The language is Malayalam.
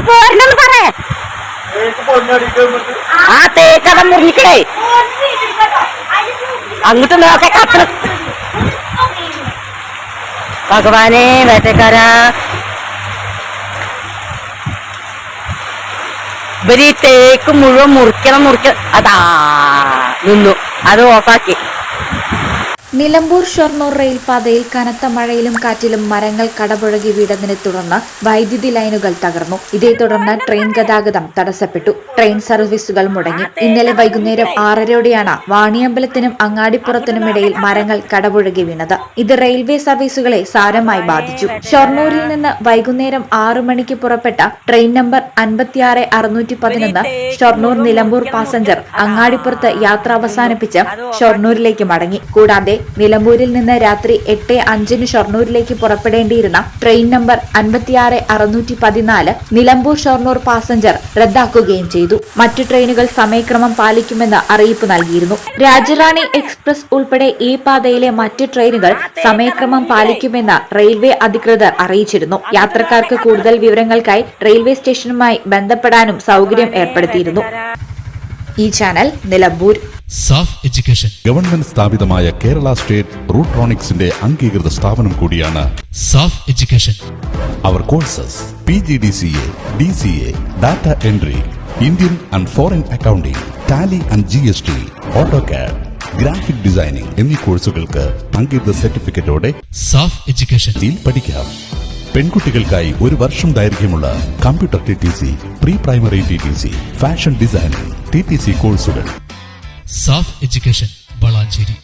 പോരണെന്ന് പറയേ. ആ തേക്കട മുറിക്കണേ അങ്ങോട്ട് നോക്കെ കപ്പൽ. ഭഗവാനെ വേട്ടക്കാരാ, ഇവര് ഈ തേക്ക് മുഴുവൻ മുറിക്കണം. അതാ നിന്നു, അത് ഓഫാക്കി. നിലമ്പൂർ ഷൊർണൂർ റെയിൽപാതയിൽ കനത്ത മഴയിലും കാറ്റിലും മരങ്ങൾ കടപുഴകി വീണതിനെ തുടർന്ന് വൈദ്യുതി ലൈനുകൾ തകർന്നു. ഇതേ തുടർന്ന് ട്രെയിൻ ഗതാഗതം തടസ്സപ്പെട്ടു. ട്രെയിൻ സർവീസുകൾ മുടങ്ങി. ഇന്നലെ വൈകുന്നേരം 6:30യോടെയാണ് വാണിയമ്പലത്തിനും അങ്ങാടിപ്പുറത്തിനും ഇടയിൽ മരങ്ങൾ കടപുഴകി വീണത്. ഇത് റെയിൽവേ സർവീസുകളെ സാരമായി ബാധിച്ചു. ഷൊർണൂരിൽ നിന്ന് വൈകുന്നേരം 6 മണിക്ക് പുറപ്പെട്ട train number 56-611 Shoranur Nilambur passenger അങ്ങാടിപ്പുറത്ത് യാത്ര അവസാനിപ്പിച്ച് ഷൊർണൂരിലേക്ക് മടങ്ങി. കൂടാതെ നിലമ്പൂരിൽ നിന്ന് രാത്രി 8:05 ഷൊർണൂരിലേക്ക് പുറപ്പെടേണ്ടിയിരുന്ന train number 56-614 Nilambur Shoranur passenger റദ്ദാക്കുകയും ചെയ്തു. മറ്റു ട്രെയിനുകൾ സമയക്രമം പാലിക്കുമെന്ന് അറിയിപ്പ് നൽകിയിരുന്നു. രാജറാണി എക്സ്പ്രസ് ഉൾപ്പെടെ ഈ പാതയിലെ മറ്റ് ട്രെയിനുകൾ സമയക്രമം പാലിക്കുമെന്ന് റെയിൽവേ അധികൃതർ അറിയിച്ചിരുന്നു. യാത്രക്കാർക്ക് കൂടുതൽ വിവരങ്ങൾക്കായി റെയിൽവേ സ്റ്റേഷനുമായി ബന്ധപ്പെടാനും സൗകര്യം ഏർപ്പെടുത്തിയിരുന്നു. ഈ channel Nilambur. Saaf education government സ്ഥാപിതമായ കേരള സ്റ്റേറ്റ് റൂട്രോണിക്സിന്റെ അംഗീകൃത സ്ഥാപനം കൂടിയാണ് സാഫ് എഡ്യൂക്കേഷൻ. അവർ courses PGDCA, DCA, data entry, Indian and foreign accounting, tally and GST, autocad, graphic designing എന്നീ കോഴ്സുകൾക്ക് അംഗീകൃത സർട്ടിഫിക്കറ്റോടെ സാഫ് എഡ്യൂക്കേഷൻ പഠിക്കാം. പെൺകുട്ടികൾക്കായി 1 വർഷം ദൈർഘ്യമുള്ള computer TTC, pre primary TTC, fashion designing TTC കോഴ്സുകൾ. സാഫ് എഡ്യൂക്കേഷൻ വളാഞ്ചേരി.